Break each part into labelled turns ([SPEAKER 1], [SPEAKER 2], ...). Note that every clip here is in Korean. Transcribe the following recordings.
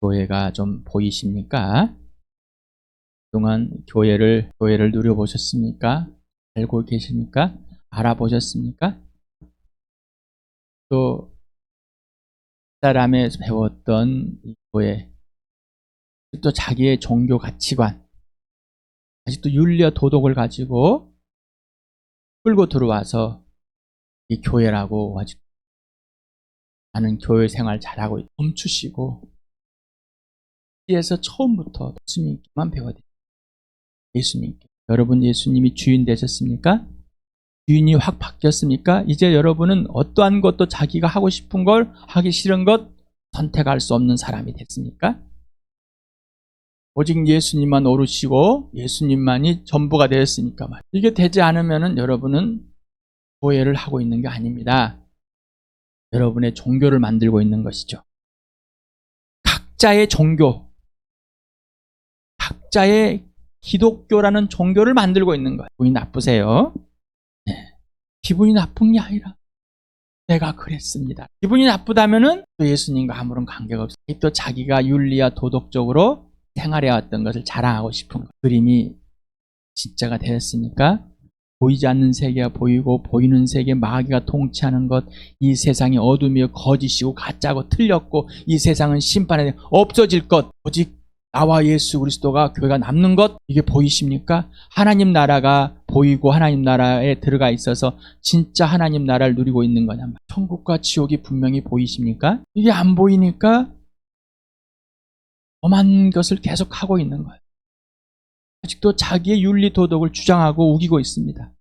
[SPEAKER 1] 교회가 좀 보이십니까? 그동안 교회를 누려보셨습니까? 알고 계십니까? 알아보셨습니까? 또 사람에서 배웠던 이 교회, 또 자기의 종교 가치관, 아직도 윤리와 도덕을 가지고 끌고 들어와서 이 교회라고 아직 나는 교회 생활 잘하고 멈추시고 에서 처음부터 예수님께만 배워야 돼요. 예수님께. 여러분 예수님이 주인 되셨습니까? 주인이 확 바뀌었습니까? 이제 여러분은 어떠한 것도 자기가 하고 싶은 걸 하기 싫은 것 선택할 수 없는 사람이 됐습니까? 오직 예수님만 오르시고 예수님만이 전부가 되었으니까 이게 되지 않으면 여러분은 교회를 하고 있는 게 아닙니다. 여러분의 종교를 만들고 있는 것이죠. 각자의 종교, 각자의 기독교라는 종교를 만들고 있는 거예요. 기분이 나쁘세요? 네. 기분이 나쁜 게 아니라 내가 그랬습니다. 기분이 나쁘다면은 또 예수님과 아무런 관계가 없어요. 또 자기가 윤리와 도덕적으로 생활해왔던 것을 자랑하고 싶은 것. 그림이 진짜가 되었으니까 보이지 않는 세계가 보이고 보이는 세계 마귀가 통치하는 것, 이 세상이 어둠이요 거짓이고 가짜고 틀렸고 이 세상은 심판에 없어질 것, 오직 나와 예수 그리스도가 교회가 남는 것, 이게 보이십니까? 하나님 나라가 보이고 하나님 나라에 들어가 있어서 진짜 하나님 나라를 누리고 있는 거냐? 천국과 지옥이 분명히 보이십니까? 이게 안 보이니까 엄한 것을 계속하고 있는 거예요. 아직도 자기의 윤리 도덕을 주장하고 우기고 있습니다.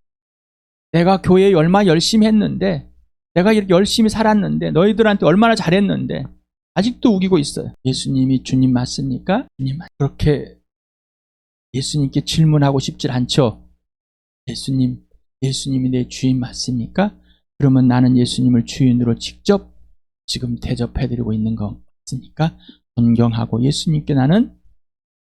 [SPEAKER 1] 내가 교회에 얼마나 열심히 했는데, 내가 이렇게 열심히 살았는데, 너희들한테 얼마나 잘했는데 아직도 우기고 있어요. 예수님이 주님 맞습니까? 주님 그렇게 예수님께 질문하고 싶질 않죠. 예수님이 내 주인 맞습니까? 그러면 나는 예수님을 주인으로 직접 지금 대접해드리고 있는 거 맞습니까? 존경하고 예수님께 나는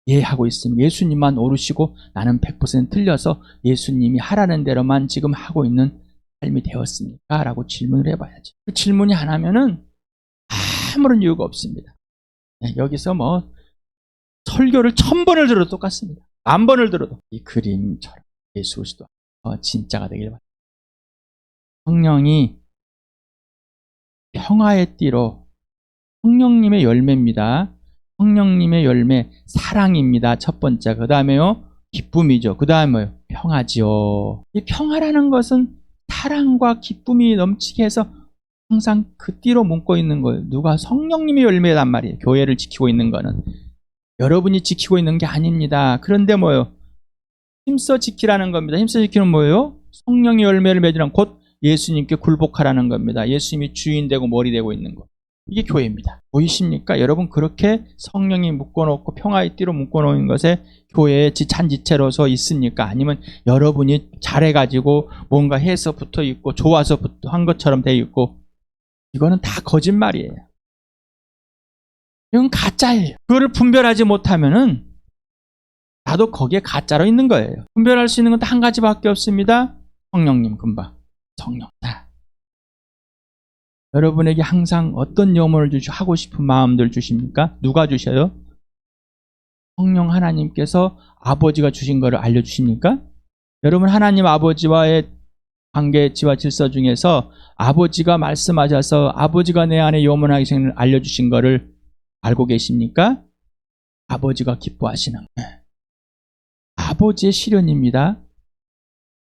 [SPEAKER 1] 예하고 있습니다. 예수님만 오르시고 나는 100% 틀려서 예수님이 하라는 대로만 지금 하고 있는 삶이 되었습니까? 라고 질문을 해봐야죠. 그 질문이 안 하면은 아무런 이유가 없습니다. 여기서 설교를 1000번을 들어도 똑같습니다. 10,000번을 들어도 이 그림처럼 예수 그리스도 진짜가 되길 바랍니다. 성령이 평화의 띠로 성령님의 열매입니다. 성령님의 열매 사랑입니다. 첫 번째. 그 다음에요 기쁨이죠. 그 다음에요 평화죠. 이 평화라는 것은 사랑과 기쁨이 넘치게 해서 항상 그 띠로 묶고 있는 거예요. 누가? 성령님의 열매란 말이에요. 교회를 지키고 있는 거는 여러분이 지키고 있는 게 아닙니다. 그런데 뭐예요? 힘써 지키라는 겁니다. 힘써 지키는 뭐예요? 성령의 열매를 맺으란 곧 예수님께 굴복하라는 겁니다. 예수님이 주인 되고 머리 되고 있는 것. 이게 교회입니다. 보이십니까? 여러분 그렇게 성령이 묶어놓고 평화의 띠로 묶어놓은 것에 교회의 잔지체로서 있습니까? 아니면 여러분이 잘해가지고 뭔가 해서 붙어있고 좋아서 한 것처럼 돼 있고, 이거는 다 거짓말이에요. 이건 가짜예요. 그거를 분별하지 못하면은 나도 거기에 가짜로 있는 거예요. 분별할 수 있는 건 한 가지밖에 없습니다. 성령님 금방. 성령. 여러분에게 항상 어떤 영혼을 하고 싶은 마음들 주십니까? 누가 주셔요? 성령 하나님께서 아버지가 주신 것을 알려주십니까? 여러분 하나님 아버지와의 관계, 지와 질서 중에서 아버지가 말씀하셔서 아버지가 내 안에 영원하게 생을 알려주신 것을 알고 계십니까? 아버지가 기뻐하시는 아버지의 실현입니다.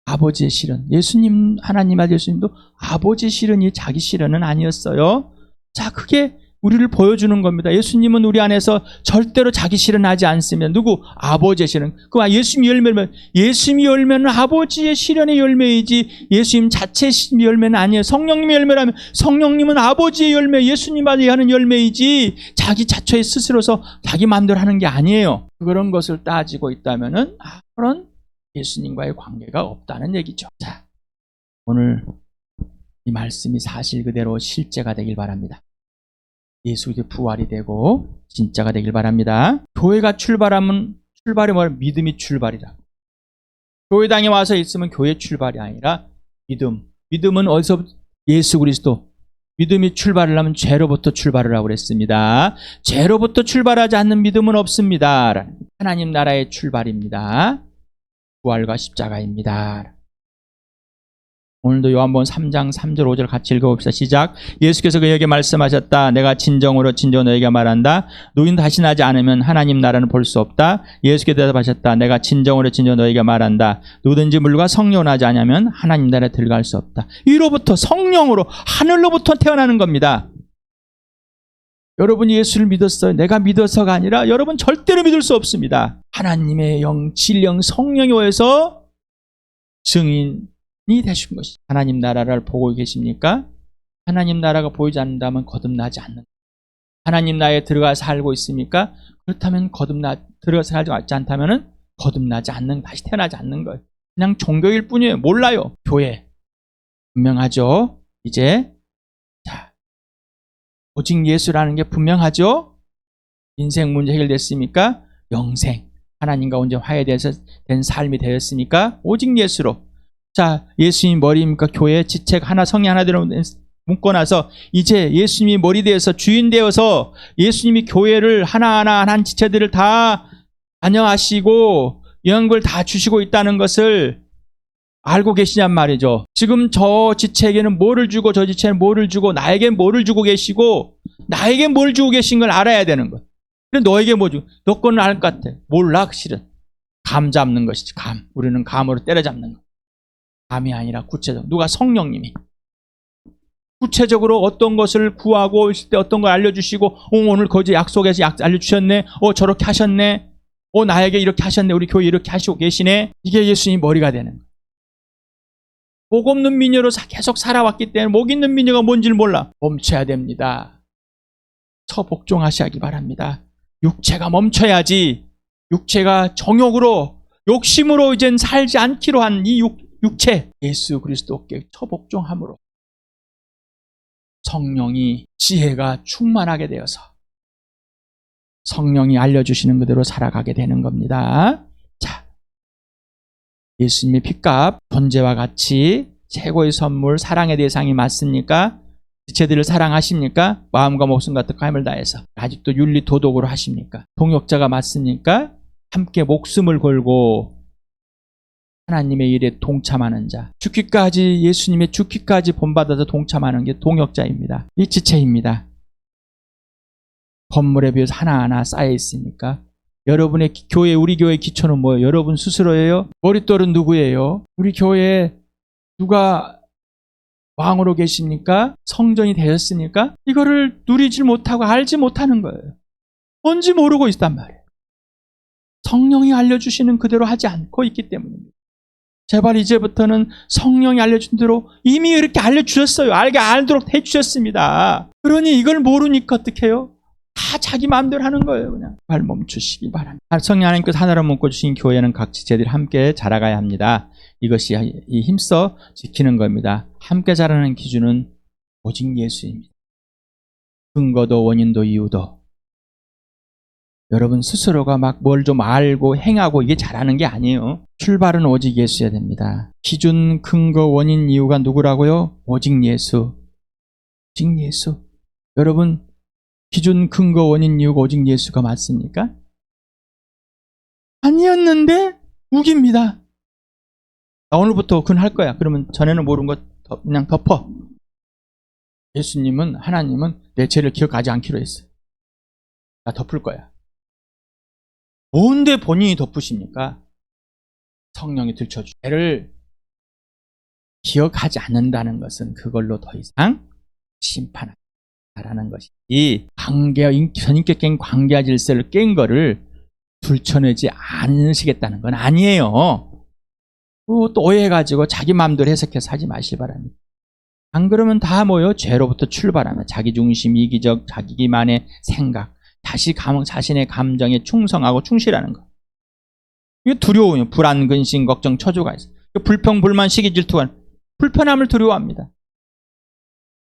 [SPEAKER 1] 아버지의 실현. 예수님, 하나님 아들 예수님도 아버지의 실현이 자기 실현은 아니었어요. 자, 그게 우리를 보여주는 겁니다. 예수님은 우리 안에서 절대로 자기 실현하지 않습니다. 누구? 아버지의 실현. 그 예수님이 열매면, 예수님이 열매는 아버지의 실현의 열매이지 예수님 자체의 열매는 아니에요. 성령님의 열매라면 성령님은 아버지의 열매, 예수님만이 하는 열매이지 자기 자체의 스스로서 자기 마음대로 하는 게 아니에요. 그런 것을 따지고 있다면은 그런 예수님과의 관계가 없다는 얘기죠. 자, 오늘 이 말씀이 사실 그대로 실제가 되길 바랍니다. 예수의 부활이 되고 진짜가 되길 바랍니다. 교회가 출발이 뭐야? 믿음이 출발이라. 교회당에 와서 있으면 교회 출발이 아니라 믿음. 믿음은 어디서? 예수 그리스도. 믿음이 출발을 하면 죄로부터 출발을 하고 그랬습니다. 죄로부터 출발하지 않는 믿음은 없습니다. 하나님 나라의 출발입니다. 부활과 십자가입니다. 오늘도 요한복음 3장 3절 5절 같이 읽어봅시다. 시작. 예수께서 그에게 말씀하셨다. 내가 진정으로 너에게 말한다. 너희는 다시 나지 않으면 하나님 나라는 볼 수 없다. 예수께서 대답하셨다. 내가 진정으로 너에게 말한다. 누구든지 물과 성령으로 나지 않으면 하나님 나라에 들어갈 수 없다. 이로부터 성령으로 하늘로부터 태어나는 겁니다. 여러분이 예수를 믿었어요. 내가 믿어서가 아니라 여러분 절대로 믿을 수 없습니다. 하나님의 영, 진령 성령이 오셔서 증인이 되신 것이. 하나님 나라를 보고 계십니까? 하나님 나라가 보이지 않는다면 거듭나지 않는. 하나님 나라에 들어가 살고 있습니까? 그렇다면 들어가 살지 않다면 거듭나지 않는, 다시 태어나지 않는 거예요. 그냥 종교일 뿐이에요. 몰라요. 교회 분명하죠. 이제 오직 예수라는 게 분명하죠. 인생 문제 해결됐습니까? 영생, 하나님과 온전히 화해된 삶이 되었으니까 오직 예수로. 자, 예수님이 머리입니까? 교회 지책 하나, 성령 하나대로 묶어놔서 이제 예수님이 머리 되어서 주인 되어서 예수님이 교회를 하나하나 한 지체들을 다 안녕하시고 영광을 다 주시고 있다는 것을 알고 계시냔 말이죠. 지금 저 지체에게는 뭐를 주고 저 지체는 뭐를 주고 나에게 뭐를 주고 계시고 나에게 뭘 주고 계신 걸 알아야 되는 거야. 근데 너에게 뭐 주고 너 거는 알 것 같아. 몰라 실은. 감 잡는 것이지. 감. 우리는 감으로 때려잡는 거. 감이 아니라 구체적. 누가? 성령님이. 구체적으로 어떤 것을 구하고 있을 때 어떤 걸 알려주시고 오늘 거기 약속에서 알려주셨네. 저렇게 하셨네. 나에게 이렇게 하셨네. 우리 교회 이렇게 하시고 계시네. 이게 예수님 머리가 되는 거야. 목 없는 미녀로 계속 살아왔기 때문에 목 있는 미녀가 뭔지를 몰라. 멈춰야 됩니다. 처복종하시기 바랍니다. 육체가 멈춰야지. 육체가 정욕으로 욕심으로 이젠 살지 않기로 한 이 육체 예수 그리스도께 처복종함으로 성령이 지혜가 충만하게 되어서 성령이 알려주시는 그대로 살아가게 되는 겁니다. 자, 예수님의 핏값, 존재와 같이 최고의 선물, 사랑의 대상이 맞습니까? 지체들을 사랑하십니까? 마음과 목숨과 뜻과 힘을 다해서. 아직도 윤리 도덕으로 하십니까? 동역자가 맞습니까? 함께 목숨을 걸고 하나님의 일에 동참하는 자. 죽기까지, 예수님의 죽기까지 본받아서 동참하는 게 동역자입니다. 이 지체입니다. 건물에 비해서 하나하나 쌓여 있으니까. 여러분의 교회, 우리 교회의 기초는 뭐예요? 여러분 스스로예요? 머릿돌은 누구예요? 우리 교회에 누가 왕으로 계십니까? 성전이 되었습니까? 이거를 누리지 못하고 알지 못하는 거예요. 뭔지 모르고 있단 말이에요. 성령이 알려주시는 그대로 하지 않고 있기 때문입니다. 제발 이제부터는 성령이 알려준 대로 이미 이렇게 알려주셨어요. 알도록 해주셨습니다. 그러니 이걸 모르니까 어떡해요? 다 자기 마음대로 하는 거예요. 그냥 발 멈추시기 바랍니다. 성령 하나님께서 하나로 묶어주신 교회는 각 지체들이 함께 자라가야 합니다. 이것이 이 힘써 지키는 겁니다. 함께 자라는 기준은 오직 예수입니다. 근거도 원인도 이유도 여러분 스스로가 막 뭘 좀 알고 행하고 이게 잘하는 게 아니에요. 출발은 오직 예수여야 됩니다. 기준, 근거, 원인, 이유가 누구라고요? 오직 예수. 오직 예수. 여러분 기준, 근거, 원인, 이유가 오직 예수가 맞습니까? 아니었는데 우깁니다. 오늘부터 그건 할 거야. 그러면 전에는 모르는 거 그냥 덮어. 예수님은, 하나님은 내 죄를 기억하지 않기로 했어요. 나 덮을 거야. 뭔데 본인이 덮으십니까? 성령이 들춰주고 죄를 기억하지 않는다는 것은 그걸로 더 이상 심판하라는 것이지 선인격적인 관계와 질서를 깬 거를 들춰내지 않으시겠다는 건 아니에요. 또 오해해가지고 자기 마음대로 해석해서 하지 마시기 바랍니다. 안 그러면 다 뭐예요? 죄로부터 출발하면 자기중심, 이기적, 자기만의 생각, 자신의 감정에 충성하고 충실하는 거. 이게 두려워요. 불안, 근심, 걱정, 처조가 있어요. 불평, 불만, 시기, 질투가 불편함을 두려워합니다.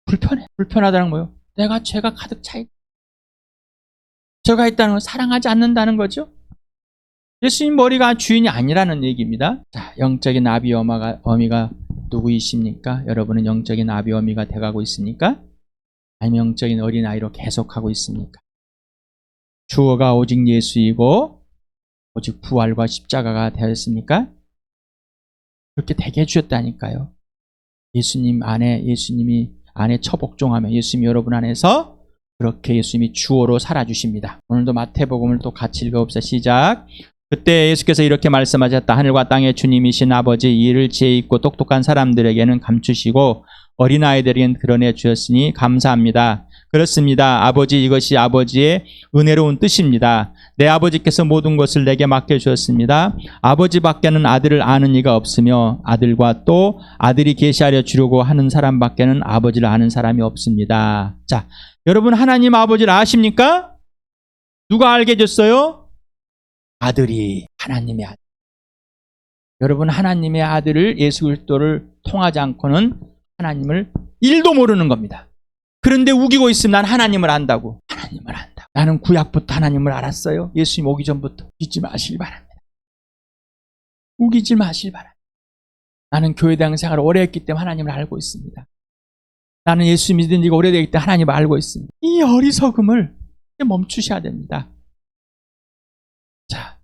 [SPEAKER 1] 불편해. 불편하다는 거예요. 내가 죄가 가득 차 있다. 죄가 있다는 건 사랑하지 않는다는 거죠. 예수님 머리가 주인이 아니라는 얘기입니다. 자, 영적인 아비 어미가 누구이십니까? 여러분은 영적인 아비 어미가 돼가고 있습니까? 발명적인 어린아이로 계속하고 있습니까? 주어가 오직 예수이고 오직 부활과 십자가가 되었습니까? 그렇게 되게 해주셨다니까요. 예수님이 안에 처복종하면 예수님이 여러분 안에서 그렇게 예수님이 주어로 살아주십니다. 오늘도 마태복음을 또 같이 읽어봅시다. 시작. 그때 예수께서 이렇게 말씀하셨다. 하늘과 땅의 주님이신 아버지, 이 일을 지혜 있고 똑똑한 사람들에게는 감추시고 어린아이들에게는 드러내 주셨으니 감사합니다. 그렇습니다. 아버지, 이것이 아버지의 은혜로운 뜻입니다. 내 아버지께서 모든 것을 내게 맡겨주셨습니다. 아버지밖에는 아들을 아는 이가 없으며 아들과 또 아들이 계시하려 주려고 하는 사람밖에는 아버지를 아는 사람이 없습니다. 자, 여러분 하나님 아버지를 아십니까? 누가 알게 해줬어요? 아들이, 하나님의 아들. 여러분 하나님의 아들을, 예수 그리스도를 통하지 않고는 하나님을 1도 모르는 겁니다. 그런데 우기고 있으면 난 하나님을 안다고. 하나님을 안다. 나는 구약부터 하나님을 알았어요. 예수님 오기 전부터. 잊지 마시길 바랍니다. 우기지 마시길 바랍니다. 나는 교회당 생활을 오래 했기 때문에 하나님을 알고 있습니다. 나는 예수 믿은 지가 오래되기 때문에 하나님을 알고 있습니다. 이 어리석음을 멈추셔야 됩니다. 자,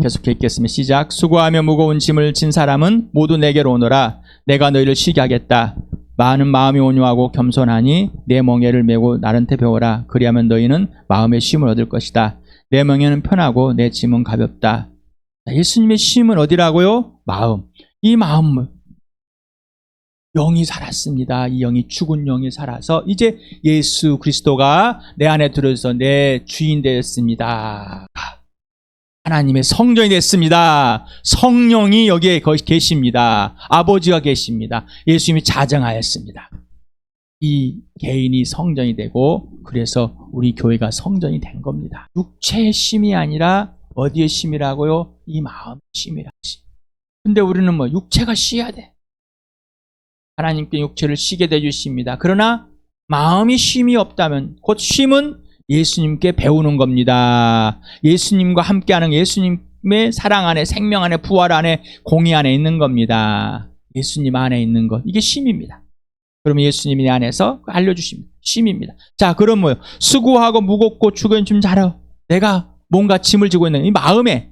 [SPEAKER 1] 계속해 읽겠습니다. 시작. 수고하며 무거운 짐을 진 사람은 모두 내게로 오너라. 내가 너희를 쉬게 하겠다. 많은 마음이 온유하고 겸손하니 내 멍에를 메고 나한테 배워라. 그리하면 너희는 마음의 쉼을 얻을 것이다. 내 멍에는 편하고 내 짐은 가볍다. 예수님의 쉼은 어디라고요? 마음. 이 마음을 영이 살았습니다. 이 영이 죽은 영이 살아서 이제 예수 그리스도가 내 안에 들어서 내 주인 되었습니다. 하나님의 성전이 됐습니다. 성령이 여기에 계십니다. 아버지가 계십니다. 예수님이 자정하였습니다. 이 개인이 성전이 되고 그래서 우리 교회가 성전이 된 겁니다. 육체의 쉼이 아니라 어디의 쉼이라고요? 이 마음의 쉼이라. 근데 우리는 육체가 쉬어야 돼. 하나님께 육체를 쉬게 해주십니다. 그러나 마음이 쉼이 없다면 곧 쉼은 예수님께 배우는 겁니다. 예수님과 함께하는 예수님의 사랑 안에, 생명 안에, 부활 안에, 공의 안에 있는 겁니다. 예수님 안에 있는 것. 이게 쉼입니다. 그러면 예수님이 내 안에서 알려주십니다. 쉼입니다. 자, 그럼 뭐요? 수고하고 무겁고 죽은 짐 자라. 내가 뭔가 짐을 지고 있는 이 마음의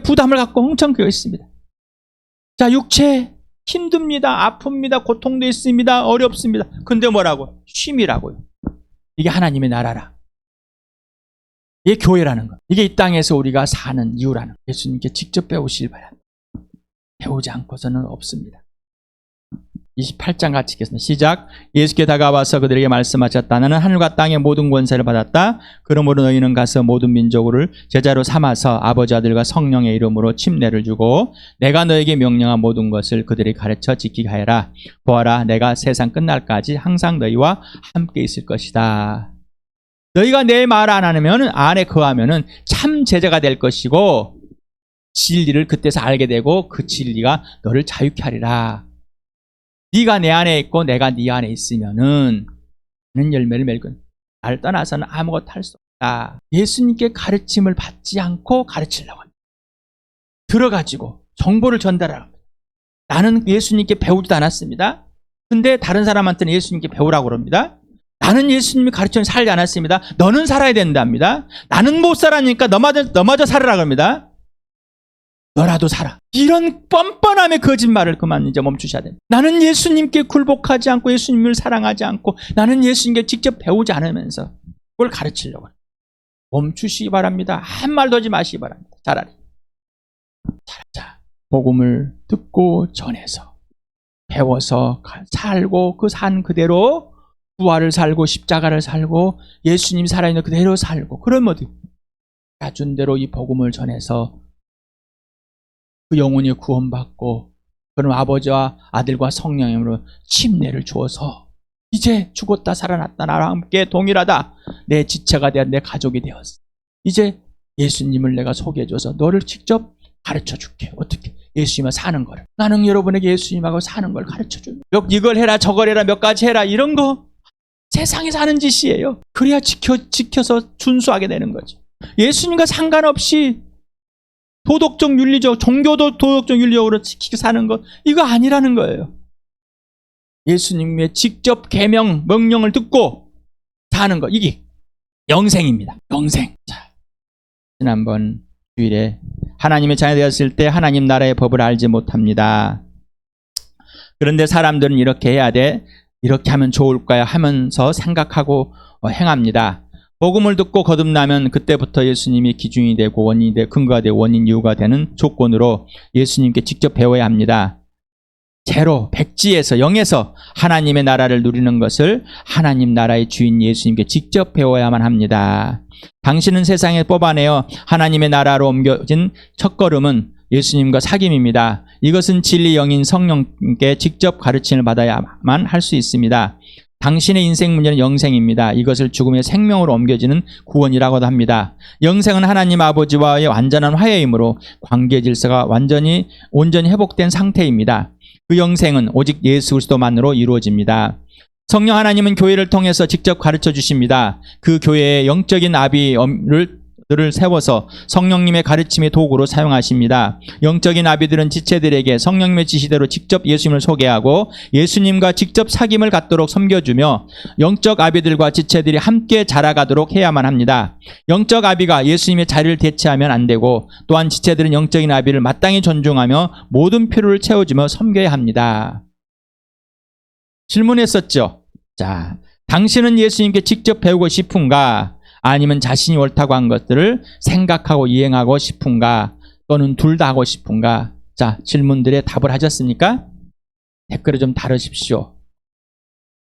[SPEAKER 1] 부담을 갖고 엄청 그여 있습니다. 자, 육체 힘듭니다. 아픕니다. 고통도 있습니다. 어렵습니다. 근데 뭐라고? 쉼이라고요. 이게 하나님의 나라라. 이게 교회라는 것. 이게 이 땅에서 우리가 사는 이유라는 것. 예수님께 직접 배우시길 바랍니다. 배우지 않고서는 없습니다. 28장 같이 읽겠습니다. 시작. 예수께 다가와서 그들에게 말씀하셨다. 나는 하늘과 땅의 모든 권세를 받았다. 그러므로 너희는 가서 모든 민족을 제자로 삼아서 아버지, 아들과 성령의 이름으로 침례를 주고 내가 너에게 명령한 모든 것을 그들이 가르쳐 지키게 하여라. 보아라, 내가 세상 끝날까지 항상 너희와 함께 있을 것이다. 너희가 내 말 안에 거하면은 참 제자가 될 것이고 진리를 그때서 알게 되고 그 진리가 너를 자유케 하리라. 네가 내 안에 있고 내가 네 안에 있으면은 는 열매를 맺건 나를 떠나서는 아무것도 할 수 없다. 예수님께 가르침을 받지 않고 가르치려고 합니다. 들어가지고 정보를 전달하라고 합니다. 나는 예수님께 배우지도 않았습니다. 근데 다른 사람한테는 예수님께 배우라고 그럽니다. 나는 예수님이 가르쳐 살지 않았습니다. 너는 살아야 된답니다. 나는 못 살아니까 너마저 살아라 합니다. 너라도 살아. 이런 뻔뻔함의 거짓말을 그만 이제 멈추셔야 됩니다. 나는 예수님께 굴복하지 않고 예수님을 사랑하지 않고 나는 예수님께 직접 배우지 않으면서 그걸 가르치려고 합니다. 멈추시기 바랍니다. 한 말도 하지 마시기 바랍니다. 차라리. 자, 복음을 듣고 전해서 배워서 살고 그 산 그대로 부활을 살고 십자가를 살고 예수님 살아있는 그대로 살고 그러면 어디 가준 대로 이 복음을 전해서 그 영혼이 구원받고 그럼 아버지와 아들과 성령으로 침례를 주어서 이제 죽었다 살아났다 나와 함께 동일하다. 내 지체가 되어 내 가족이 되었어. 이제 예수님을 내가 소개해줘서 너를 직접 가르쳐줄게. 어떻게? 예수님과 사는 거를. 나는 여러분에게 예수님하고 사는 걸 가르쳐줘요. 이걸 해라 저걸 해라 몇 가지 해라 이런 거 세상에서 하는 짓이에요. 그래야 지켜서 준수하게 되는 거죠. 예수님과 상관없이 도덕적 윤리적 종교도 도덕적 윤리적으로 지키게 사는 것 이거 아니라는 거예요. 예수님의 직접 계명, 명령을 듣고 사는 것, 이게 영생입니다. 영생. 자, 지난번 주일에 하나님의 자녀 되었을 때 하나님 나라의 법을 알지 못합니다. 그런데 사람들은 이렇게 해야 돼, 이렇게 하면 좋을까요 하면서 생각하고 행합니다. 복음을 듣고 거듭나면 그때부터 예수님이 기준이 되고 원인이 되고 근거가 되고 원인 이유가 되는 조건으로 예수님께 직접 배워야 합니다. 제로, 백지에서, 영에서 하나님의 나라를 누리는 것을 하나님 나라의 주인 예수님께 직접 배워야만 합니다. 당신은 세상에 뽑아내어 하나님의 나라로 옮겨진 첫걸음은 예수님과 사귐입니다. 이것은 진리 영인 성령께 직접 가르침을 받아야만 할 수 있습니다. 당신의 인생 문제는 영생입니다. 이것을 죽음의 생명으로 옮겨지는 구원이라고도 합니다. 영생은 하나님 아버지와의 완전한 화해이므로 관계 질서가 온전히 회복된 상태입니다. 그 영생은 오직 예수 그리스도만으로 이루어집니다. 성령 하나님은 교회를 통해서 직접 가르쳐 주십니다. 그 교회의 영적인 아비들을 세워서 성령님의 가르침의 도구로 사용하십니다. 영적인 아비들은 지체들에게 성령님의 지시대로 직접 예수님을 소개하고 예수님과 직접 사귐을 갖도록 섬겨주며 영적 아비들과 지체들이 함께 자라가도록 해야만 합니다. 영적 아비가 예수님의 자리를 대체하면 안 되고, 또한 지체들은 영적인 아비를 마땅히 존중하며 모든 필요를 채워주며 섬겨야 합니다. 질문했었죠. 자, 당신은 예수님께 직접 배우고 싶은가? 아니면 자신이 옳다고 한 것들을 생각하고 이행하고 싶은가? 또는 둘 다 하고 싶은가? 자, 질문들에 답을 하셨습니까? 댓글을 좀 달으십시오.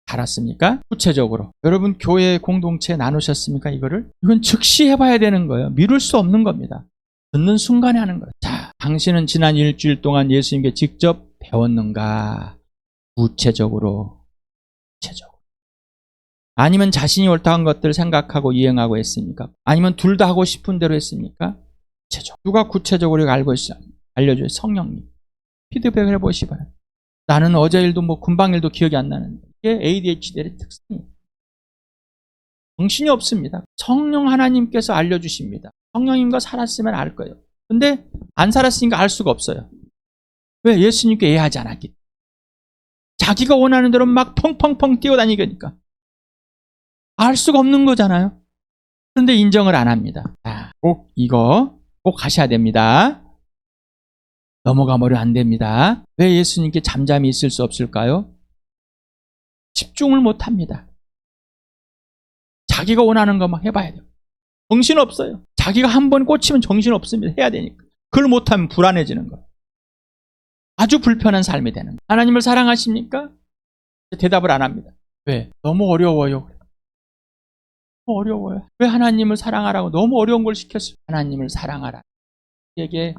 [SPEAKER 1] 달았습니까? 구체적으로 여러분 교회 공동체에 나누셨습니까? 이거를? 이건 즉시 해봐야 되는 거예요. 미룰 수 없는 겁니다. 듣는 순간에 하는 거예요. 자, 당신은 지난 일주일 동안 예수님께 직접 배웠는가? 구체적으로. 아니면 자신이 옳다 한 것들을 생각하고 이행하고 했습니까? 아니면 둘 다 하고 싶은 대로 했습니까? 구체적으로. 누가 구체적으로 알려줘요? 성령님. 피드백을 해보시봐요. 나는 어제 일도 금방 일도 기억이 안 나는데, 이게 ADHD의 특성이에요. 정신이 없습니다. 성령 하나님께서 알려주십니다. 성령님과 살았으면 알 거예요. 근데 안 살았으니까 알 수가 없어요. 왜? 예수님께 이해하지 않았기 때문에. 자기가 원하는 대로 막 펑펑펑 뛰어다니니까 알 수가 없는 거잖아요. 그런데 인정을 안 합니다. 자, 꼭 하셔야 됩니다. 넘어가면 안 됩니다. 왜 예수님께 잠잠히 있을 수 없을까요? 집중을 못 합니다. 자기가 원하는 거 막 해봐야 돼요. 정신없어요. 자기가 한 번 꽂히면 정신없습니다. 해야 되니까. 그걸 못하면 불안해지는 거예요. 아주 불편한 삶이 되는 거예요. 하나님을 사랑하십니까? 대답을 안 합니다. 왜? 너무 어려워요. 어려워요. 왜 하나님을 사랑하라고 너무 어려운 걸 시켰어요? 하나님을 사랑하라. 이게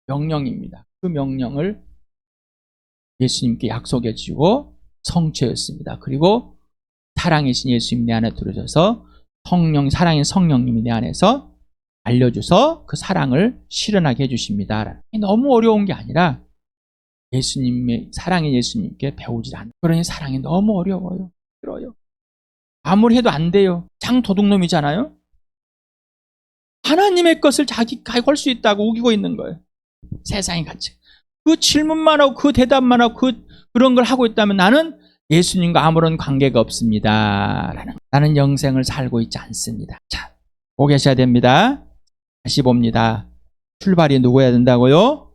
[SPEAKER 1] 명령입니다. 그 명령을 예수님께 약속해 주고 성취했습니다. 그리고 사랑이신 예수님 내 안에 들어오셔서 사랑인 성령님이 내 안에서 알려줘서 그 사랑을 실현하게 해주십니다. 너무 어려운 게 아니라 예수님의 사랑인 예수님께 배우지 않는, 그러니 사랑이 너무 어려워요. 힘들어요. 아무리 해도 안 돼요. 장 도둑놈이잖아요. 하나님의 것을 자기가 할 수 있다고 우기고 있는 거예요. 세상이 같이. 그 질문만 하고 그 대답만 하고 그런 걸 하고 있다면 나는 예수님과 아무런 관계가 없습니다. 나는 영생을 살고 있지 않습니다. 자, 보고 계셔야 됩니다. 다시 봅니다. 출발이 누구여야 된다고요?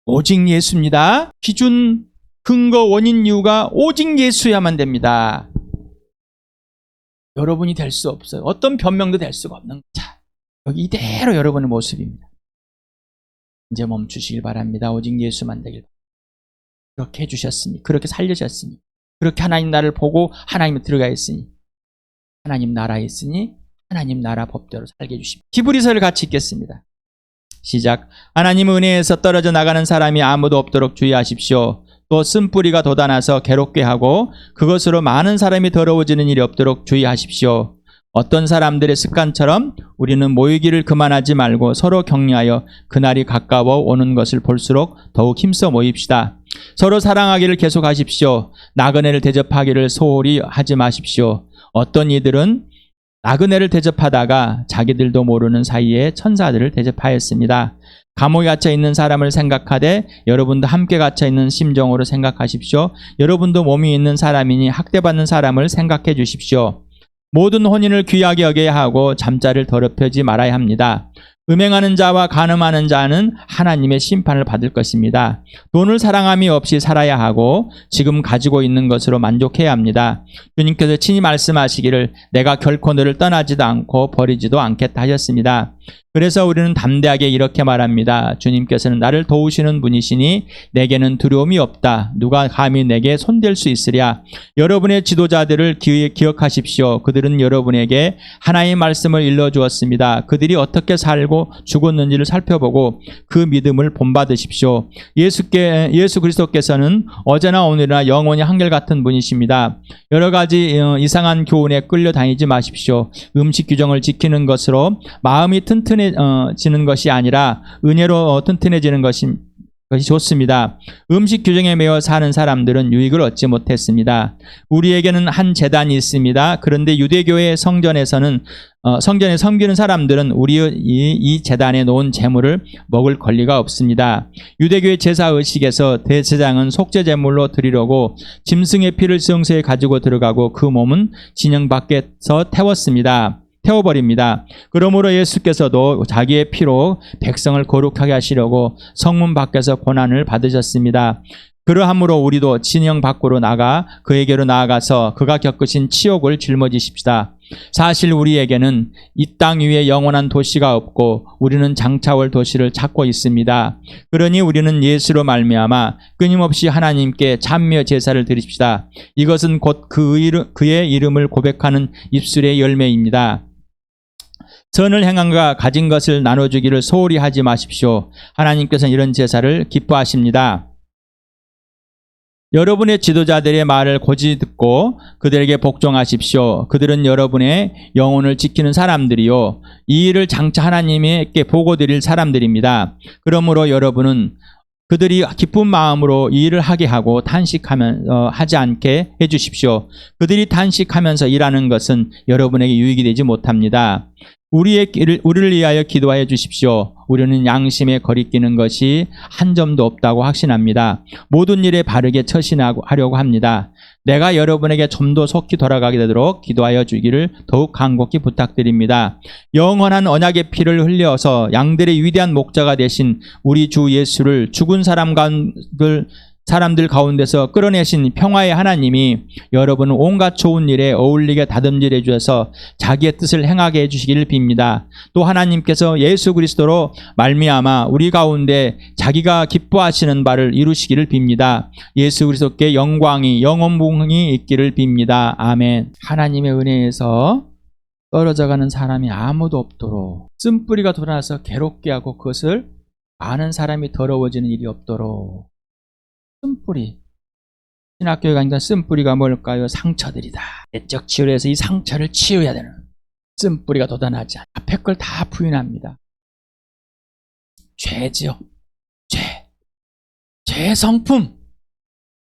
[SPEAKER 1] 오직 예수입니다. 기준, 근거, 원인, 이유가 오직 예수야만 됩니다. 여러분이 될 수 없어요. 어떤 변명도 될 수가 없는 거예요. 자, 여기 이대로 여러분의 모습입니다. 이제 멈추시길 바랍니다. 오직 예수만 되길 바랍니다. 그렇게 해주셨으니, 그렇게 살려주셨으니, 그렇게 하나님 나라를 보고 하나님에 들어가 있으니, 하나님 나라에 있으니 하나님 나라 법대로 살게 해주십니다. 히브리서를 같이 읽겠습니다. 시작. 하나님 은혜에서 떨어져 나가는 사람이 아무도 없도록 주의하십시오. 또 쓴뿌리가 돋아나서 괴롭게 하고 그것으로 많은 사람이 더러워지는 일이 없도록 주의하십시오. 어떤 사람들의 습관처럼 우리는 모이기를 그만하지 말고 서로 격려하여 그날이 가까워 오는 것을 볼수록 더욱 힘써 모입시다. 서로 사랑하기를 계속하십시오. 나그네를 대접하기를 소홀히 하지 마십시오. 어떤 이들은 나그네를 대접하다가 자기들도 모르는 사이에 천사들을 대접하였습니다. 감옥에 갇혀 있는 사람을 생각하되 여러분도 함께 갇혀 있는 심정으로 생각하십시오. 여러분도 몸이 있는 사람이니 학대받는 사람을 생각해 주십시오. 모든 혼인을 귀하게 여겨야 하고 잠자리를 더럽히지 말아야 합니다. 음행하는 자와 간음하는 자는 하나님의 심판을 받을 것입니다. 돈을 사랑함이 없이 살아야 하고 지금 가지고 있는 것으로 만족해야 합니다. 주님께서 친히 말씀하시기를 내가 결코 너를 떠나지도 않고 버리지도 않겠다 하셨습니다. 그래서 우리는 담대하게 이렇게 말합니다. 주님께서는 나를 도우시는 분이시니 내게는 두려움이 없다. 누가 감히 내게 손댈 수 있으랴. 여러분의 지도자들을 기억하십시오. 그들은 여러분에게 하나님의 말씀을 일러주었습니다. 그들이 어떻게 살고 죽었는지를 살펴보고 그 믿음을 본받으십시오. 예수 그리스도께서는 어제나 오늘이나 영원히 한결같은 분이십니다. 여러 가지 이상한 교훈에 끌려다니지 마십시오. 음식 규정을 지키는 것으로 마음이 튼튼해지는 것이 아니라 은혜로 튼튼해지는 것이 좋습니다. 음식 규정에 매여 사는 사람들은 유익을 얻지 못했습니다. 우리에게는 한 제단이 있습니다. 그런데 유대교의 성전에 섬기는 사람들은 우리의 이 제단에 놓은 제물을 먹을 권리가 없습니다. 유대교의 제사의식에서 대제사장은 속죄 제물로 드리려고 짐승의 피를 성소에 가지고 들어가고 그 몸은 진영 밖에서 태워버립니다. 그러므로 예수께서도 자기의 피로 백성을 거룩하게 하시려고 성문 밖에서 고난을 받으셨습니다. 그러함으로 우리도 진영 밖으로 나가 그에게로 나아가서 그가 겪으신 치욕을 짊어지십시다. 사실 우리에게는 이 땅 위에 영원한 도시가 없고 우리는 장차올 도시를 찾고 있습니다. 그러니 우리는 예수로 말미암아 끊임없이 하나님께 찬미의 제사를 드립시다. 이것은 곧 그의 이름을 고백하는 입술의 열매입니다. 선을 행함과 가진 것을 나눠주기를 소홀히 하지 마십시오. 하나님께서는 이런 제사를 기뻐하십니다. 여러분의 지도자들의 말을 고지 듣고 그들에게 복종하십시오. 그들은 여러분의 영혼을 지키는 사람들이요. 이 일을 장차 하나님께 보고드릴 사람들입니다. 그러므로 여러분은 그들이 기쁜 마음으로 이 일을 하게 하고 하지 않게 해주십시오. 그들이 단식하면서 일하는 것은 여러분에게 유익이 되지 못합니다. 우리를 위하여 기도하여 주십시오. 우리는 양심에 거리끼는 것이 한 점도 없다고 확신합니다. 모든 일에 바르게 처신하려고 합니다. 내가 여러분에게 좀 더 속히 돌아가게 되도록 기도하여 주기를 더욱 간곡히 부탁드립니다. 영원한 언약의 피를 흘려서 양들의 위대한 목자가 되신 우리 주 예수를 죽은 사람들 가운데서 끌어내신 평화의 하나님이 여러분을 온갖 좋은 일에 어울리게 다듬질해 주셔서 자기의 뜻을 행하게 해주시기를 빕니다. 또 하나님께서 예수 그리스도로 말미암아 우리 가운데 자기가 기뻐하시는 바를 이루시기를 빕니다. 예수 그리스도께 영광이 영원무궁히 있기를 빕니다. 아멘. 하나님의 은혜에서 떨어져가는 사람이 아무도 없도록 쓴뿌리가 돌아서 괴롭게 하고 그것을 아는 사람이 더러워지는 일이 없도록 쓴뿌리. 신학교에 가니까 쓴뿌리가 뭘까요? 상처들이다. 내적 치유를 해서 이 상처를 치유해야 되는 쓴뿌리가 돋아나지 않아. 앞에 걸 다 부인합니다. 죄지요. 죄 성품.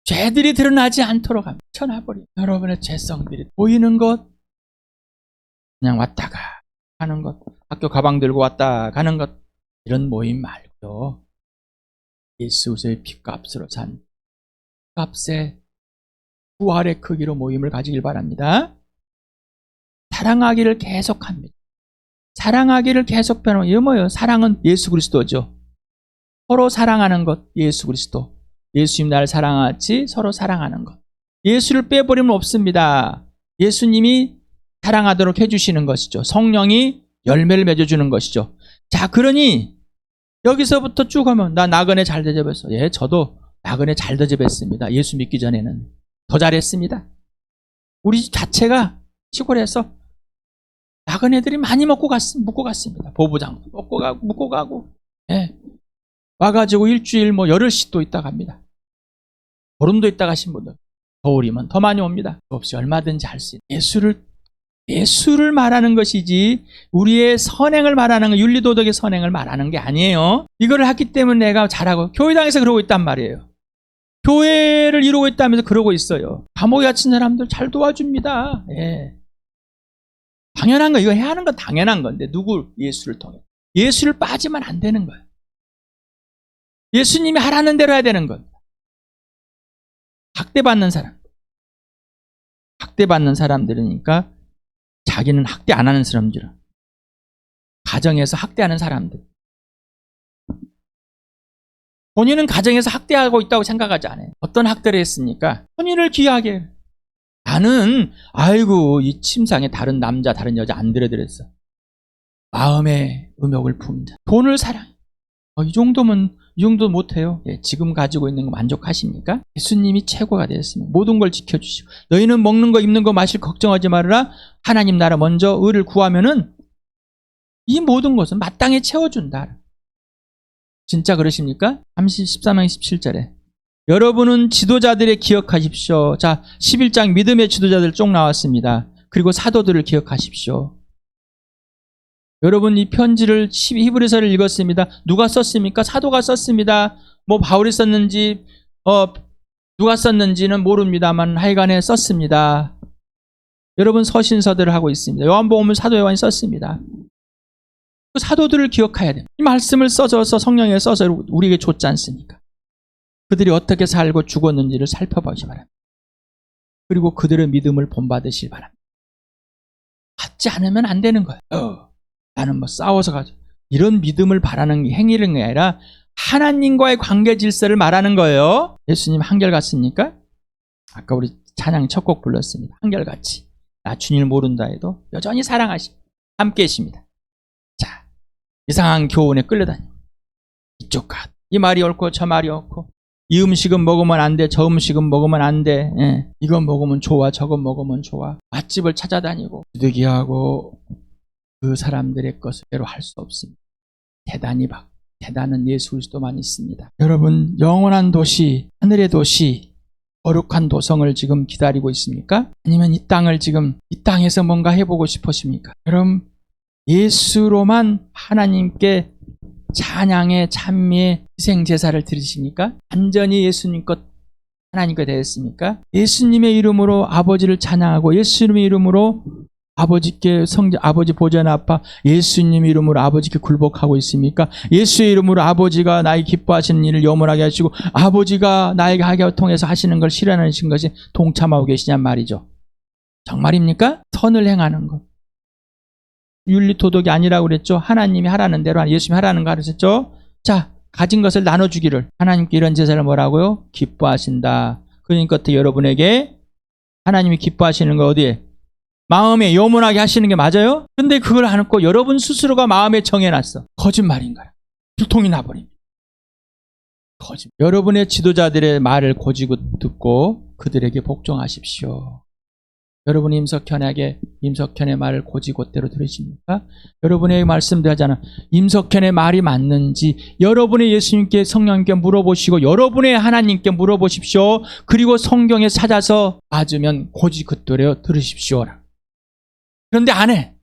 [SPEAKER 1] 죄들이 드러나지 않도록 합니다. 쳐놔버려. 여러분의 죄성들이 보이는 것, 그냥 왔다가 가는 것, 학교 가방 들고 왔다 가는 것, 이런 모임 말고요. 예수의 핏값으로 산 값의 부활의 크기로 모임을 가지길 바랍니다. 사랑하기를 계속합니다. 사랑하기를 계속 배우는 이게 뭐예요? 사랑은 예수 그리스도죠. 서로 사랑하는 것, 예수 그리스도. 예수님 나를 사랑하지 서로 사랑하는 것. 예수를 빼버리면 없습니다. 예수님이 사랑하도록 해주시는 것이죠. 성령이 열매를 맺어주는 것이죠. 자, 그러니 여기서부터 쭉 하면 나 나그네 잘 대접했어. 예, 저도 나그네 잘 대접했습니다. 예수 믿기 전에는 더 잘했습니다. 우리 집 자체가 시골에서 나그네들이 많이 묵고 갔습니다. 보부장도 묵고 가고, 예, 와가지고 일주일 열흘씩 또 있다 갑니다. 보름도 있다 가신 분들 겨울이면 더 많이 옵니다. 없이 얼마든지 할 수 있는 예수를 말하는 것이지 우리의 선행을 말하는 거, 윤리도덕의 선행을 말하는 게 아니에요. 이거를 했기 때문에 내가 잘하고 교회당에서 그러고 있단 말이에요. 교회를 이루고 있다면서 그러고 있어요. 감옥에 갇힌 사람들 잘 도와줍니다. 예. 당연한 거, 이거 해야 하는 건 당연한 건데 누구? 예수를 통해. 예수를 빠지면 안 되는 거예요. 예수님이 하라는 대로 해야 되는 것. 학대받는 사람. 학대받는 사람들이니까 자기는 학대 안 하는 사람들은 가정에서 학대하는 사람들. 본인은 가정에서 학대하고 있다고 생각하지 않아요. 어떤 학대를 했습니까? 본인을 귀하게. 나는 아이고 이 침상에 다른 남자 다른 여자 안 들여드렸어. 마음에 음욕을 품자. 돈을 사랑해. 이 정도 못해요. 예, 지금 가지고 있는 거 만족하십니까? 예수님이 최고가 되었습니다. 모든 걸 지켜주시고 너희는 먹는 거 입는 거 마실 거 걱정하지 말아라. 하나님 나라 먼저 의를 구하면은 이 모든 것은 마땅히 채워준다. 진짜 그러십니까? 13장 17절에 여러분은 지도자들을 기억하십시오. 자, 11장 믿음의 지도자들 쭉 나왔습니다. 그리고 사도들을 기억하십시오. 여러분 이 편지를 히브리서를 읽었습니다. 누가 썼습니까? 사도가 썼습니다. 뭐 바울이 썼는지 누가 썼는지는 모릅니다만 하여간에 썼습니다. 여러분 서신서들을 하고 있습니다. 요한복음은 사도 요한이 썼습니다. 그 사도들을 기억해야 돼요. 이 말씀을 써줘서 성령에 써서 우리에게 줬지 않습니까? 그들이 어떻게 살고 죽었는지를 살펴보시 바랍니다. 그리고 그들의 믿음을 본받으실 바랍니다. 받지 않으면 안 되는 거예요. 나는 뭐 싸워서 가지고 이런 믿음을 바라는 행위는 아니라 하나님과의 관계 질서를 말하는 거예요. 예수님 한결같습니까? 아까 우리 찬양 첫 곡 불렀습니다. 한결같이 나 주님을 모른다 해도 여전히 사랑하시고 함께 계십니다. 자, 이상한 교훈에 끌려다니고 이쪽 가 이 말이 옳고 저 말이 옳고 이 음식은 먹으면 안 돼, 저 음식은 먹으면 안 돼, 예. 이건 먹으면 좋아, 저건 먹으면 좋아. 맛집을 찾아다니고 부득이하고 그 사람들의 것대로 할 수 없습니다. 대단은 예수 그리스도만 있습니다. 여러분 영원한 도시, 하늘의 도시, 거룩한 도성을 지금 기다리고 있습니까? 아니면 이 땅에서 뭔가 해보고 싶으십니까? 여러분 예수로만 하나님께 찬양의 찬미의 희생제사를 드리십니까? 완전히 예수님 것 하나님 것 되었습니까? 예수님의 이름으로 아버지를 찬양하고 예수님의 이름으로 아버지께 아버지 보좌에 앞에 예수님 이름으로 아버지께 굴복하고 있습니까? 예수의 이름으로 아버지가 나에게 기뻐하시는 일을 염원하게 하시고 아버지가 나에게 하게 통해서 하시는 걸 실현하신 것이 동참하고 계시냔 말이죠. 정말입니까? 선을 행하는 것. 윤리 도덕이 아니라고 그랬죠. 하나님이 하라는 대로 예수님이 하라는 거 가르쳤죠. 자, 가진 것을 나눠주기를 하나님께 이런 제사를 뭐라고요? 기뻐하신다. 그러니까 여러분에게 하나님이 기뻐하시는 거 어디에? 마음에 염원하게 하시는 게 맞아요? 근데 그걸 안 했고 여러분 스스로가 마음에 정해놨어. 거짓말인 거야. 불통이 나버립니다. 거짓말. 여러분의 지도자들의 말을 고지고 듣고 그들에게 복종하십시오. 여러분이 임석현의 말을 고지고대로 들으십니까? 여러분의 말씀도 하잖아. 임석현의 말이 맞는지 여러분의 예수님께 성령님께 물어보시고 여러분의 하나님께 물어보십시오. 그리고 성경에 찾아서 맞으면 고지고대로 들으십시오. 그런데 안 해.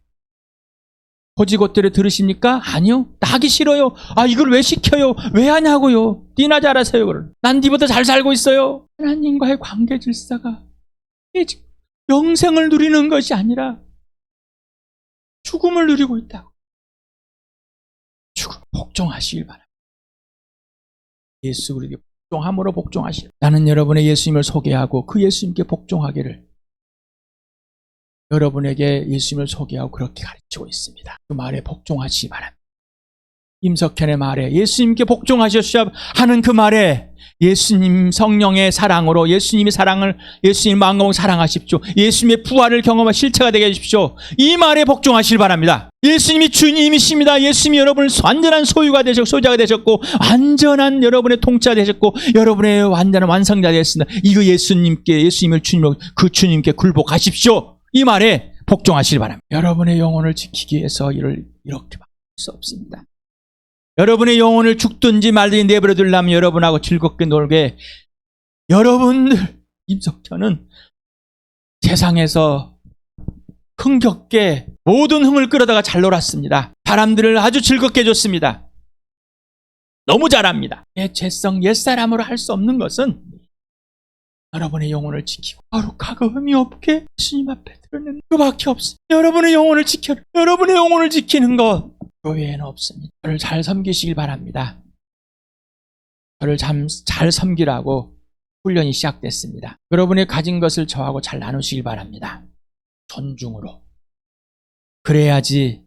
[SPEAKER 1] 고지고대로 들으십니까? 아니요. 나 하기 싫어요. 이걸 왜 시켜요? 왜 하냐고요. 니나 잘하세요. 그걸. 난 니보다 잘 살고 있어요. 하나님과의 관계 질서가 영생을 누리는 것이 아니라 죽음을 누리고 있다고. 죽음 복종하시길 바랍니다. 예수 그리스도께 복종함으로 복종하시길. 나는 여러분의 예수님을 소개하고 그 예수님께 복종하기를 여러분에게 예수님을 소개하고 그렇게 가르치고 있습니다. 그 말에 복종하시기 바랍니다. 임석현의 말에 예수님께 복종하셨어야 하는 그 말에 예수님 성령의 사랑으로 예수님 마음으로 사랑하십시오. 예수님의 부활을 경험한 실체가 되게 해주십시오. 이 말에 복종하시길 바랍니다. 예수님이 주님이십니다. 예수님이 여러분을 완전한 소유가 되셨고 소유자가 되셨고 완전한 여러분의 통치가 되셨고 여러분의 완전한 완성자 되었습니다. 이거 예수님을 주님으로 그 주님께 굴복하십시오. 이 말에 복종하시길 바랍니다. 여러분의 영혼을 지키기 위해서 이렇게 할 수 없습니다. 여러분의 영혼을 죽든지 말든지 내버려 두려면 여러분하고 즐겁게 놀게. 여러분들 임석현은 세상에서 흥겹게 모든 흥을 끌어다가 잘 놀았습니다. 사람들을 아주 즐겁게 해줬습니다. 너무 잘합니다. 내 죄성 옛사람으로 할 수 없는 것은 여러분의 영혼을 지키고 거룩하고 흠이 없게 주님 앞에 드러내는 그밖에 없습니다. 여러분의 영혼을 지켜라. 여러분의 영혼을 지키는 것 그 외에는 없습니다. 저를 잘 섬기시길 바랍니다. 저를 잘 섬기라고 훈련이 시작됐습니다. 여러분의 가진 것을 저하고 잘 나누시길 바랍니다. 존중으로. 그래야지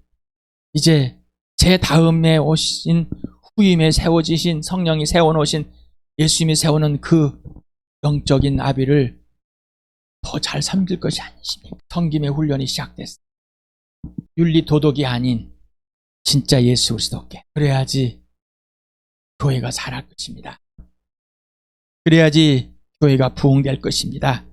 [SPEAKER 1] 이제 제 다음에 오신 후임에 세워지신 성령이 세워놓으신 예수님이 세우는 그 영적인 아비를 더 잘 섬길 것이 아니십니까? 섬김의 훈련이 시작됐습니다. 윤리 도덕이 아닌 진짜 예수 그리스도께. 그래야지 교회가 살아갈 것입니다. 그래야지 교회가 부흥될 것입니다.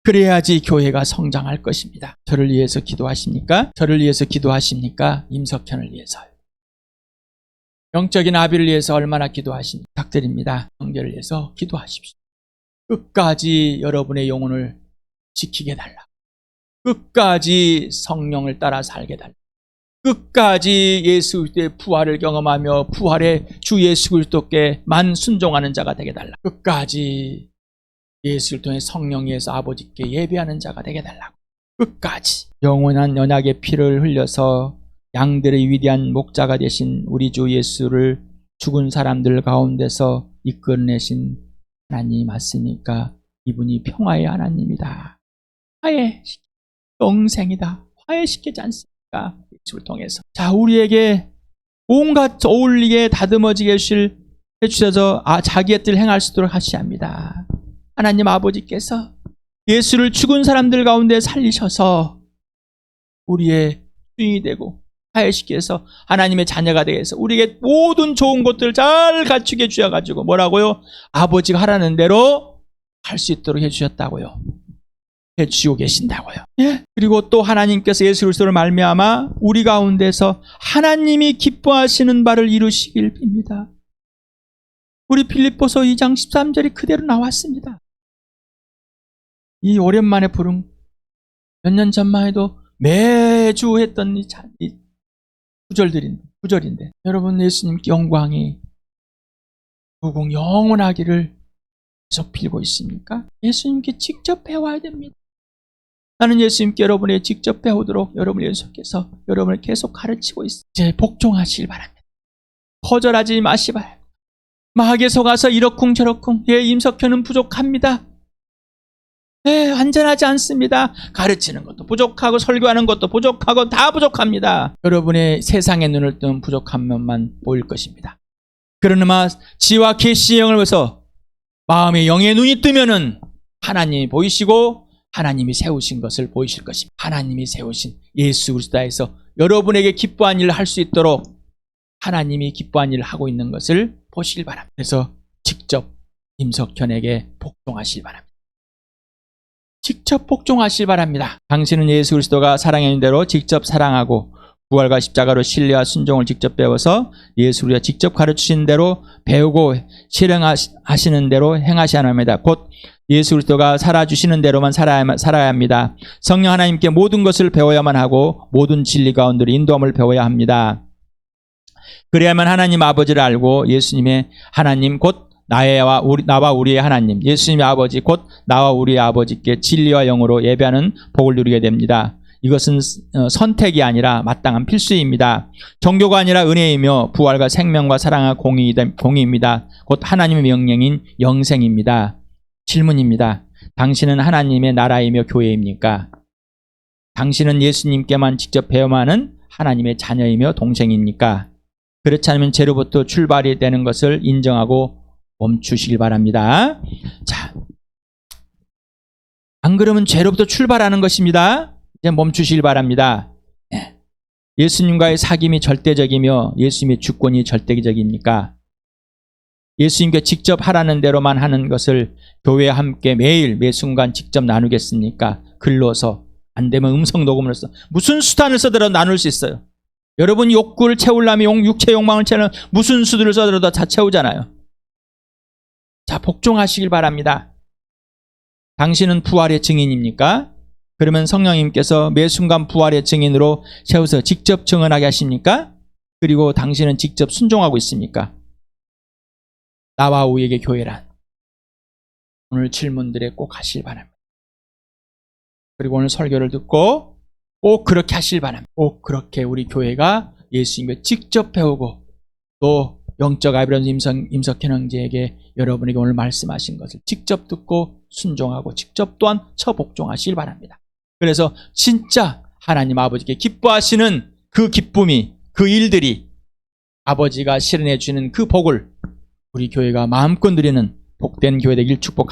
[SPEAKER 1] 그래야지 교회가 성장할 것입니다. 저를 위해서 기도하십니까? 저를 위해서 기도하십니까? 임석현을 위해서요. 영적인 아비를 위해서 얼마나 기도하십니까? 부탁드립니다. 형제를 위해서 기도하십시오. 끝까지 여러분의 영혼을 지키게 달라. 끝까지 성령을 따라 살게 달라. 끝까지 예수 그리스도의 부활을 경험하며 부활의 주 예수 그리스도께만 순종하는 자가 되게 달라. 끝까지 예수를 통해 성령 위에서 아버지께 예배하는 자가 되게 달라고. 끝까지 영원한 언약의 피를 흘려서 양들의 위대한 목자가 되신 우리 주 예수를 죽은 사람들 가운데서 이끌어내신 하나님 맞습니까? 이분이 평화의 하나님이다. 화해시키 영생이다. 화해시키지 않습니까? 예수를 통해서. 자, 우리에게 온갖 어울리게 다듬어지게 해주셔서 자기의 뜻을 행할 수 있도록 하시합니다. 하나님 아버지께서 예수를 죽은 사람들 가운데 살리셔서 우리의 주인이 되고 화해시켜서 하나님의 자녀가 되게 해서 우리에게 모든 좋은 것들을 잘 갖추게 주셔가지고 뭐라고요? 아버지가 하라는 대로 할 수 있도록 해주셨다고요. 해주시고 계신다고요. 예? 그리고 또 하나님께서 예수 그리스도를 말미암아 우리 가운데서 하나님이 기뻐하시는 바를 이루시길 빕니다. 우리 필립보서 2장 13절이 그대로 나왔습니다. 이 오랜만에 부른 몇 년 전만 해도 매주 했던 이 구절인데 여러분 예수님께 영광이 무궁 영원하기를 계속 빌고 있습니까? 예수님께 직접 배워야 됩니다. 나는 예수님께 여러분이 직접 배우도록 여러분을 연속해서 여러분을 계속 가르치고 있습니다. 이제 복종하시길 바랍니다. 거절하지 마시기 바랍니다. 마귀에 속아서 이러쿵저러쿵 임석현은 부족합니다. 완전하지 않습니다. 가르치는 것도 부족하고 설교하는 것도 부족하고 다 부족합니다. 여러분의 세상의 눈을 뜬 부족한 면만 보일 것입니다. 그러나 지와 계시의 영을 위해서 마음의 영의 눈이 뜨면은 하나님이 보이시고 하나님이 세우신 것을 보이실 것입니다. 하나님이 세우신 예수 그리스도에서 여러분에게 기뻐한 일을 할 수 있도록 하나님이 기뻐한 일을 하고 있는 것을 보시길 바랍니다. 그래서 직접 임석현에게 복종하시길 바랍니다. 직접 복종하시기 바랍니다. 당신은 예수 그리스도가 사랑하는 대로 직접 사랑하고 부활과 십자가로 신뢰와 순종을 직접 배워서 예수 그리스도가 직접 가르치신 대로 배우고 실행하시는 대로 행하셔야 합니다. 곧 예수 그리스도가 살아주시는 대로만 살아야 합니다. 성령 하나님께 모든 것을 배워야만 하고 모든 진리 가운데로 인도함을 배워야 합니다. 그래야만 하나님 아버지를 알고 예수님의 하나님 곧 나와 우리의 하나님 예수님의 아버지 곧 나와 우리의 아버지께 진리와 영으로 예배하는 복을 누리게 됩니다. 이것은 선택이 아니라 마땅한 필수입니다. 종교가 아니라 은혜이며 부활과 생명과 사랑과 공의입니다. 곧 하나님의 명령인 영생입니다. 질문입니다. 당신은 하나님의 나라이며 교회입니까? 당신은 예수님께만 직접 배워하는 하나님의 자녀이며 동생입니까? 그렇지 않으면 죄로부터 출발이 되는 것을 인정하고 멈추시길 바랍니다. 자, 안 그러면 죄로부터 출발하는 것입니다. 이제 멈추시길 바랍니다. 예수님과의 사귐이 절대적이며 예수님의 주권이 절대적입니까? 예수님께 직접 하라는 대로만 하는 것을 교회와 함께 매일 매 순간 직접 나누겠습니까? 글로서 안 되면 음성 녹음으로써 무슨 수단을 써더라도 나눌 수 있어요. 여러분 욕구를 채우려면 육체 욕망을 채우려면 무슨 수들을 써더라도 다 채우잖아요. 자, 복종하시길 바랍니다. 당신은 부활의 증인입니까? 그러면 성령님께서 매 순간 부활의 증인으로 세워서 직접 증언하게 하십니까? 그리고 당신은 직접 순종하고 있습니까? 나와 우리에게 교회란 오늘 질문들에 꼭 하시길 바랍니다. 그리고 오늘 설교를 듣고 꼭 그렇게 하시길 바랍니다. 꼭 그렇게 우리 교회가 예수님을 직접 배우고 또 영적 아버지 임석현 형제에게 여러분에게 오늘 말씀하신 것을 직접 듣고 순종하고 직접 또한 처복종하시길 바랍니다. 그래서 진짜 하나님 아버지께 기뻐하시는 그 기쁨이, 그 일들이 아버지가 실현해 주는 그 복을 우리 교회가 마음껏 누리는 복된 교회 되길 축복합니다.